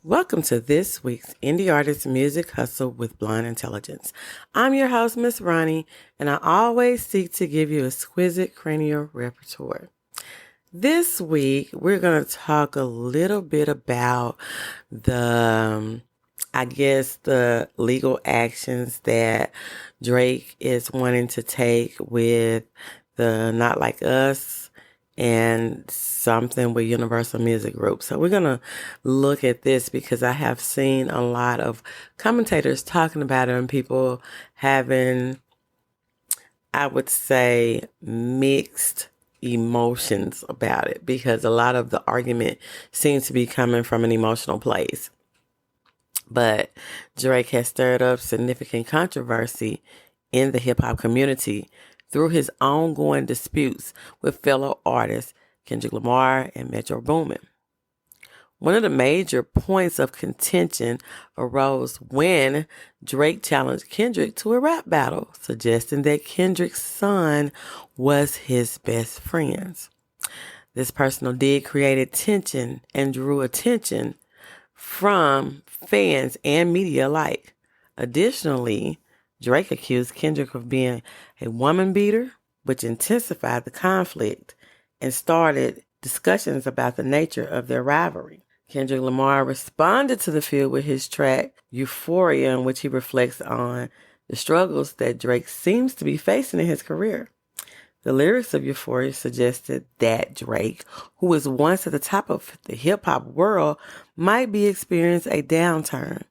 Welcome to this week's Indie Artist Music Hustle with Blind Intelligence. I'm your host, Miss Ronnie, and I always seek to give you exquisite cranial repertoire. This week, we're going to talk a little bit about the legal actions that Drake is wanting to take with the Not Like Us and something with Universal Music Group. So we're going to look at this because I have seen a lot of commentators talking about it and people having, I would say, mixed emotions about it because a lot of the argument seems to be coming from an emotional place. But Drake has stirred up significant controversy in the hip-hop community through his ongoing disputes with fellow artists Kendrick Lamar and Metro Boomin. One of the major points of contention arose when Drake challenged Kendrick to a rap battle, suggesting that Kendrick's son was his best friend. This personal dig created tension and drew attention from fans and media alike. Additionally, Drake accused Kendrick of being a woman beater, which intensified the conflict and started discussions about the nature of their rivalry. Kendrick Lamar responded to the feud with his track Euphoria, in which he reflects on the struggles that Drake seems to be facing in his career. The lyrics of Euphoria suggested that Drake, who was once at the top of the hip-hop world, might be experiencing a downturn.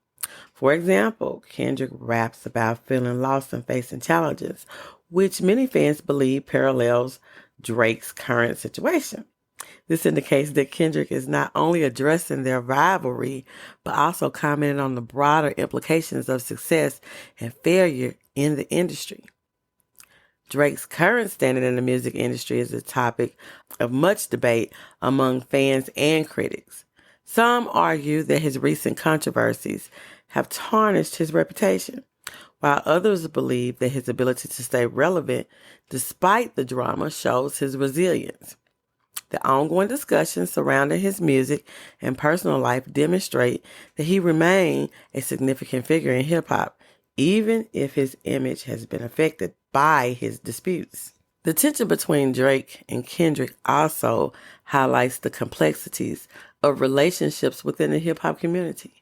For example, Kendrick raps about feeling lost and facing challenges, which many fans believe parallels Drake's current situation. This indicates that Kendrick is not only addressing their rivalry, but also commenting on the broader implications of success and failure in the industry. Drake's current standing in the music industry is a topic of much debate among fans and critics. Some argue that his recent controversies have tarnished his reputation, while others believe that his ability to stay relevant despite the drama shows his resilience. The ongoing discussions surrounding his music and personal life demonstrate that he remains a significant figure in hip-hop, even if his image has been affected by his disputes. The tension between Drake and Kendrick also highlights the complexities of relationships within the hip-hop community.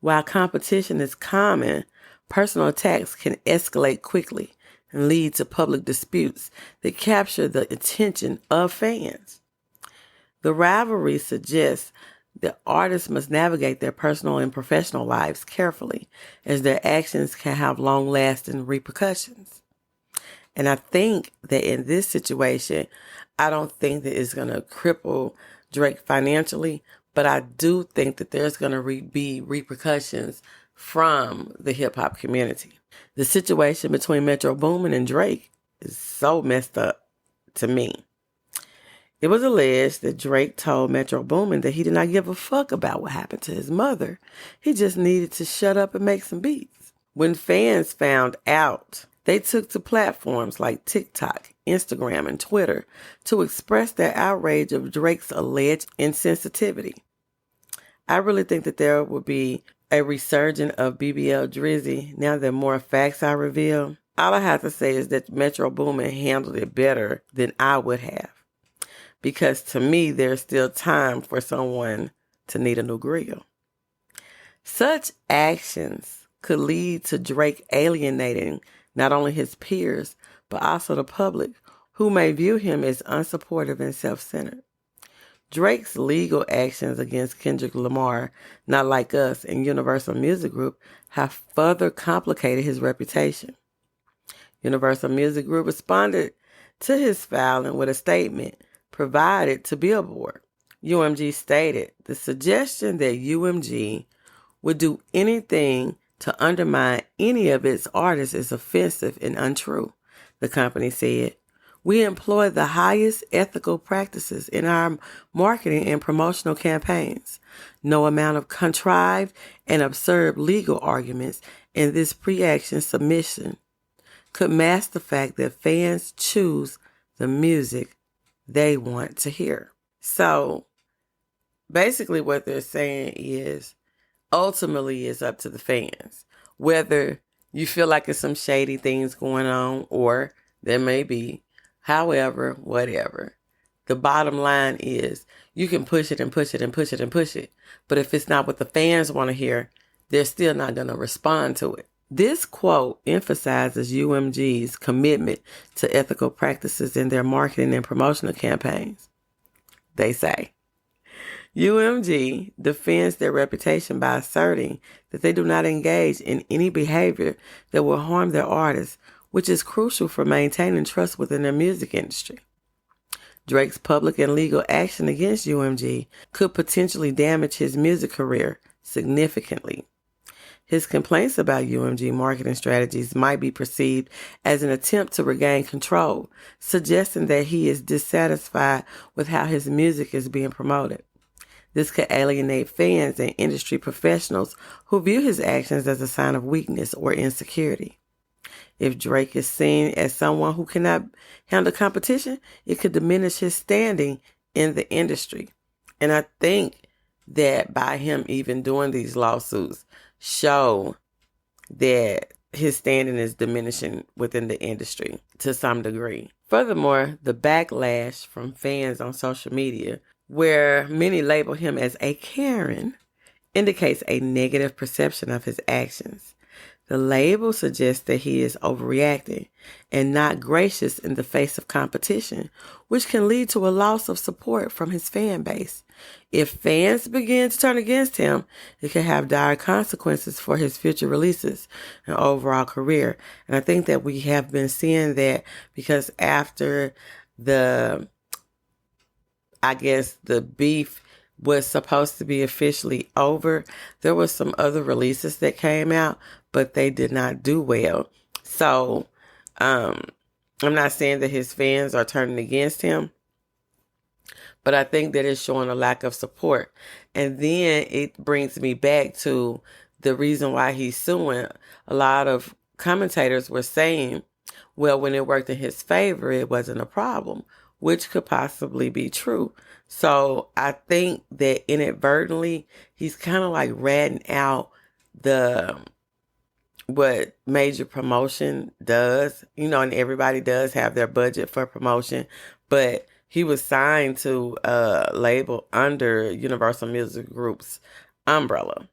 While competition is common, personal attacks can escalate quickly and lead to public disputes that capture the attention of fans. The rivalry suggests that artists must navigate their personal and professional lives carefully, as their actions can have long-lasting repercussions. And I think that in this situation, I don't think that it's going to cripple Drake financially, but I do think that there's going to be repercussions from the hip-hop community. The situation between Metro Boomin and Drake is so messed up to me. It was alleged that Drake told Metro Boomin that he did not give a fuck about what happened to his mother. He just needed to shut up and make some beats. When fans found out, they took to platforms like TikTok, Instagram, and Twitter to express their outrage of Drake's alleged insensitivity. I really think that there will be a resurgence of BBL Drizzy now that more facts are revealed. All I have to say is that Metro Boomin handled it better than I would have. Because to me, there's still time for someone to need a new grill. Such actions could lead to Drake alienating not only his peers, but also the public, who may view him as unsupportive and self-centered. Drake's legal actions against Kendrick Lamar, Not Like Us, and Universal Music Group have further complicated his reputation. Universal Music Group responded to his filing with a statement provided to Billboard. UMG stated the suggestion that UMG would do anything To undermine any of its artists is offensive and untrue, the company said. We employ the highest ethical practices in our marketing and promotional campaigns. No amount of contrived and absurd legal arguments in this pre-action submission could mask the fact that fans choose the music they want to hear. So basically what they're saying is ultimately it's up to the fans. Whether you feel like there's some shady things going on or there may be, however, whatever. The bottom line is you can push it and push it and push it and push it. But if it's not what the fans want to hear, they're still not going to respond to it. This quote emphasizes UMG's commitment to ethical practices in their marketing and promotional campaigns. They say, UMG defends their reputation by asserting that they do not engage in any behavior that will harm their artists, which is crucial for maintaining trust within their music industry. Drake's public and legal action against UMG could potentially damage his music career significantly. His complaints about UMG marketing strategies might be perceived as an attempt to regain control, suggesting that he is dissatisfied with how his music is being promoted. This could alienate fans and industry professionals who view his actions as a sign of weakness or insecurity. If Drake is seen as someone who cannot handle competition, it could diminish his standing in the industry. And I think that by him even doing these lawsuits show that his standing is diminishing within the industry to some degree. Furthermore, the backlash from fans on social media, where many label him as a Karen, indicates a negative perception of his actions. The label suggests that he is overreacting and not gracious in the face of competition, which can lead to a loss of support from his fan base. If fans begin to turn against him, it can have dire consequences for his future releases and overall career. And I think that we have been seeing that because after the beef was supposed to be officially over, there were some other releases that came out, but they did not do well. So I'm not saying that his fans are turning against him, but I think that it's showing a lack of support. And then it brings me back to the reason why he's suing. A lot of commentators were saying, well, when it worked in his favor, it wasn't a problem, which could possibly be true. So I think that inadvertently, he's kind of like ratting out what major promotion does, and everybody does have their budget for promotion, but he was signed to a label under Universal Music Group's umbrella.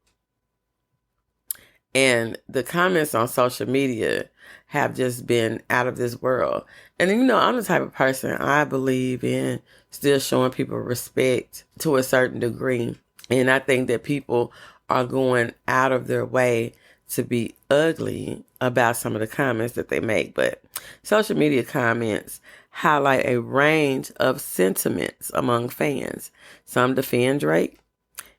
And the comments on social media have just been out of this world. And I'm the type of person, I believe in still showing people respect to a certain degree. And I think that people are going out of their way to be ugly about some of the comments that they make. But social media comments highlight a range of sentiments among fans. Some defend Drake,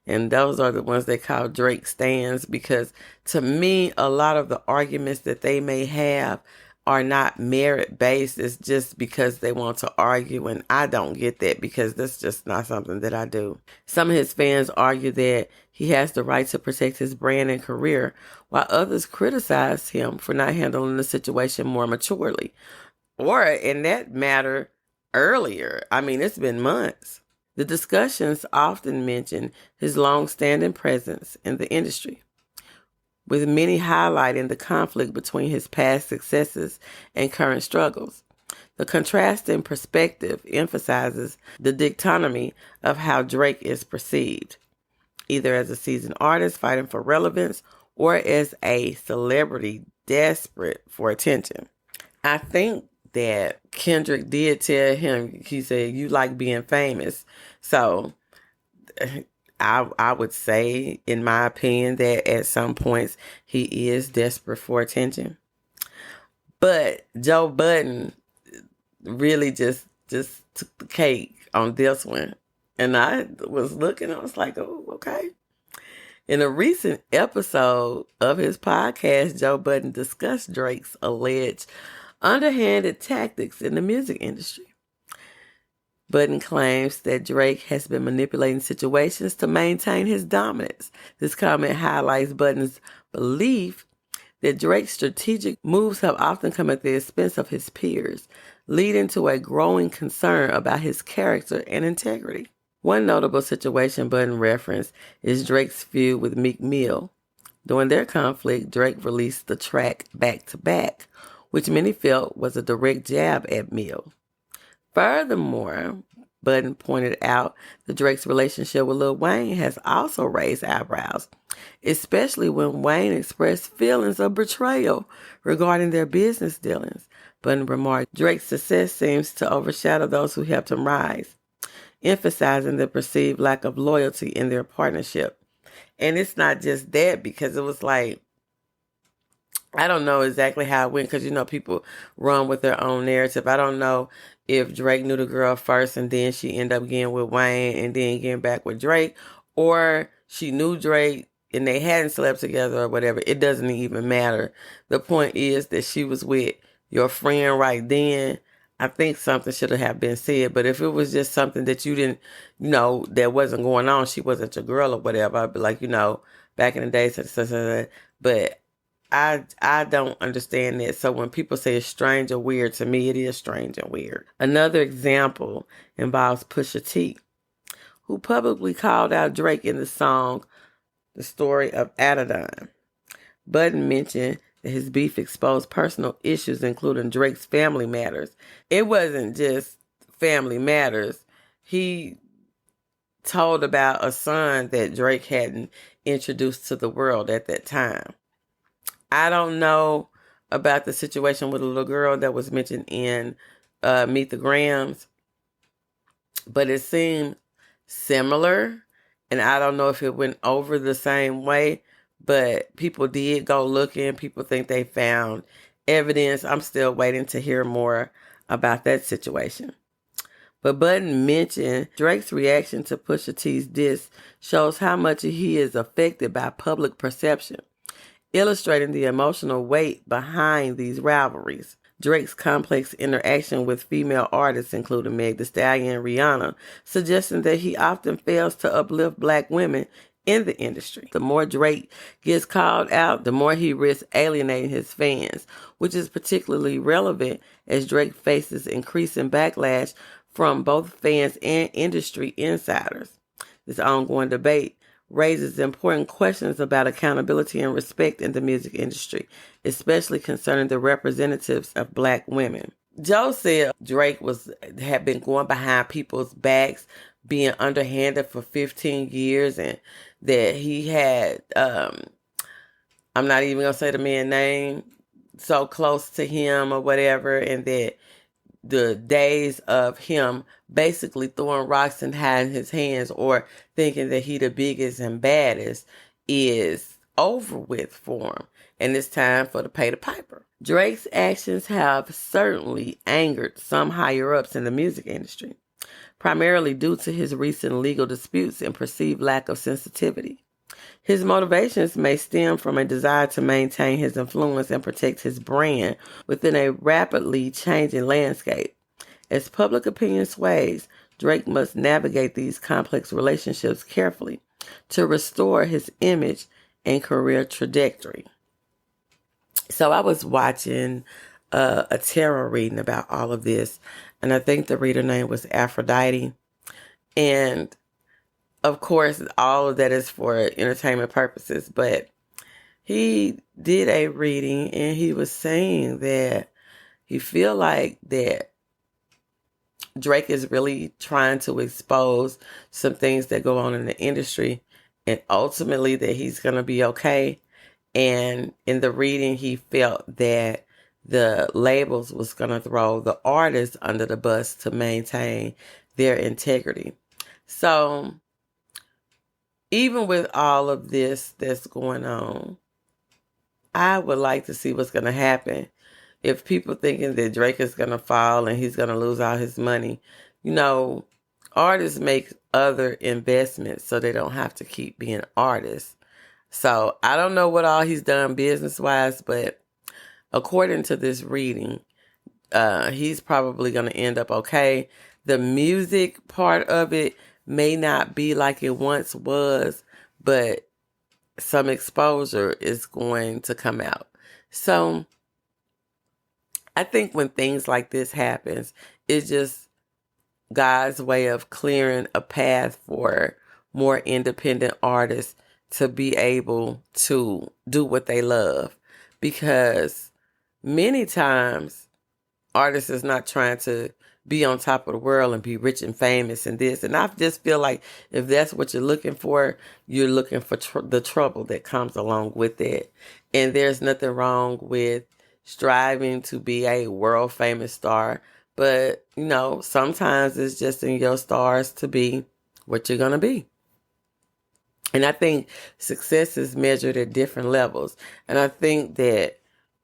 and those are the ones they call Drake stans, because to me, a lot of the arguments that they may have are not merit-based. It's just because they want to argue, and I don't get that because that's just not something that I do. Some of his fans argue that he has the right to protect his brand and career, while others criticize him for not handling the situation more maturely. Or, in that matter, earlier. I mean, it's been months. The discussions often mention his long-standing presence in the industry, with many highlighting the conflict between his past successes and current struggles. The contrasting perspective emphasizes the dichotomy of how Drake is perceived, either as a seasoned artist fighting for relevance or as a celebrity desperate for attention. I think that Kendrick did tell him, he said, you like being famous. So I would say, in my opinion, that at some points he is desperate for attention. But Joe Budden really just took the cake on this one. And I was looking, I was like, oh, okay. In a recent episode of his podcast, Joe Budden discussed Drake's alleged underhanded tactics in the music industry. Budden claims that Drake has been manipulating situations to maintain his dominance. This comment highlights Budden's belief that Drake's strategic moves have often come at the expense of his peers, leading to a growing concern about his character and integrity. One notable situation Budden referenced is Drake's feud with Meek Mill. During their conflict, Drake released the track Back to Back, which many felt was a direct jab at Mill. Furthermore, Budden pointed out that Drake's relationship with Lil Wayne has also raised eyebrows, especially when Wayne expressed feelings of betrayal regarding their business dealings. Budden remarked, Drake's success seems to overshadow those who helped him rise, emphasizing the perceived lack of loyalty in their partnership. And it's not just that, because it was like, I don't know exactly how it went, because, people run with their own narrative. I don't know if Drake knew the girl first and then she ended up getting with Wayne and then getting back with Drake, or she knew Drake and they hadn't slept together or whatever. It doesn't even matter. The point is that she was with your friend right then. I think something should have been said. But if it was just something that you didn't, that wasn't going on, she wasn't your girl or whatever, I'd be like, back in the day, but I don't understand that. So when people say it's strange or weird, to me, it is strange and weird. Another example involves Pusha T, who publicly called out Drake in the song, The Story of Adidon. Budden mentioned that his beef exposed personal issues, including Drake's family matters. It wasn't just family matters. He told about a son that Drake hadn't introduced to the world at that time. I don't know about the situation with a little girl that was mentioned in Meet the Grams, but it seemed similar, and I don't know if it went over the same way, but people did go looking. People think they found evidence. I'm still waiting to hear more about that situation. But Budden mentioned Drake's reaction to Pusha T's diss shows how much he is affected by public perception, illustrating the emotional weight behind these rivalries. Drake's complex interaction with female artists, including Meg Thee Stallion and Rihanna, suggesting that he often fails to uplift Black women in the industry. The more Drake gets called out, the more he risks alienating his fans, which is particularly relevant as Drake faces increasing backlash from both fans and industry insiders. This ongoing debate raises important questions about accountability and respect in the music industry, especially concerning the representatives of Black women. Joe said Drake had been going behind people's backs, being underhanded for 15 years, and that he had, I'm not even going to say the man's name, so close to him or whatever, and that the days of him basically throwing rocks and hiding his hands or thinking that he the biggest and baddest is over with for him. And it's time for the pay the piper. Drake's actions have certainly angered some higher ups in the music industry, primarily due to his recent legal disputes and perceived lack of sensitivity. His motivations may stem from a desire to maintain his influence and protect his brand within a rapidly changing landscape. As public opinion sways, Drake must navigate these complex relationships carefully to restore his image and career trajectory. So I was watching a tarot reading about all of this, and I think the reader name was Aphrodite. And of course, all of that is for entertainment purposes, but he did a reading and he was saying that he feel like that Drake is really trying to expose some things that go on in the industry, and ultimately that he's going to be okay. And in the reading, he felt that the labels was going to throw the artists under the bus to maintain their integrity. So even with all of this that's going on, I would like to see what's going to happen. If people thinking that Drake is going to fall and he's going to lose all his money, artists make other investments so they don't have to keep being artists. So I don't know what all he's done business-wise, but according to this reading, he's probably going to end up okay. The music part of it may not be like it once was, but some exposure is going to come out. So I think when things like this happens, it's just God's way of clearing a path for more independent artists to be able to do what they love. Because many times artists is not trying to be on top of the world and be rich and famous and this. And I just feel like if that's what you're looking for the trouble that comes along with it. And there's nothing wrong with striving to be a world famous star. But, sometimes it's just in your stars to be what you're going to be. And I think success is measured at different levels. And I think that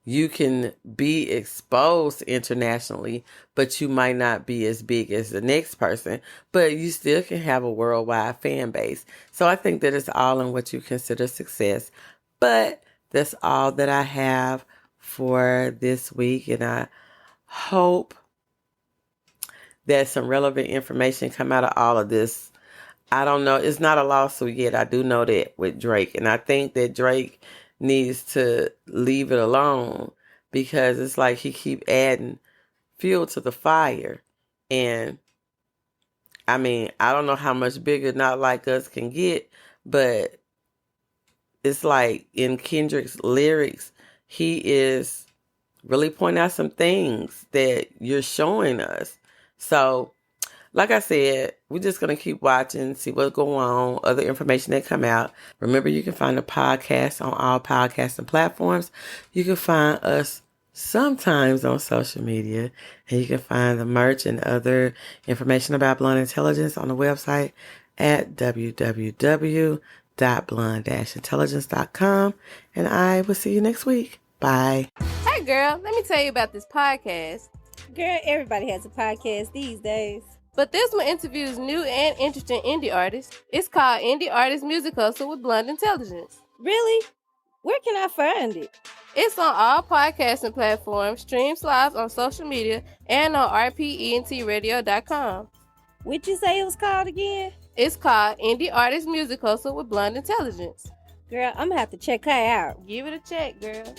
you can be exposed internationally, but you might not be as big as the next person, but you still can have a worldwide fan base. So I think that it's all in what you consider success. But that's all that I have for this week. And I hope that some relevant information come out of all of this. I don't know. It's not a lawsuit yet. I do know that with Drake. And I think that Drake needs to leave it alone because it's like he keep adding fuel to the fire. And I mean, I don't know how much bigger Not Like Us can get, but it's like in Kendrick's lyrics, he is really pointing out some things that you're showing us. So like I said, we're just going to keep watching, see what's going on, other information that come out. Remember, you can find the podcast on all podcasting platforms. You can find us sometimes on social media. And you can find the merch and other information about Blunt Intelligence on the website at www.blunt-intelligence.com. And I will see you next week. Bye. Hey, girl, let me tell you about this podcast. Girl, everybody has a podcast these days. But this one interviews new and interesting indie artists. It's called Indie Artist Music Hustle with Blunt Intelligence. Really? Where can I find it? It's on all podcasting platforms, streams live on social media, and on rpentradio.com. What'd you say it was called again? It's called Indie Artist Music Hustle with Blunt Intelligence. Girl, I'm gonna have to check her out. Give it a check, girl.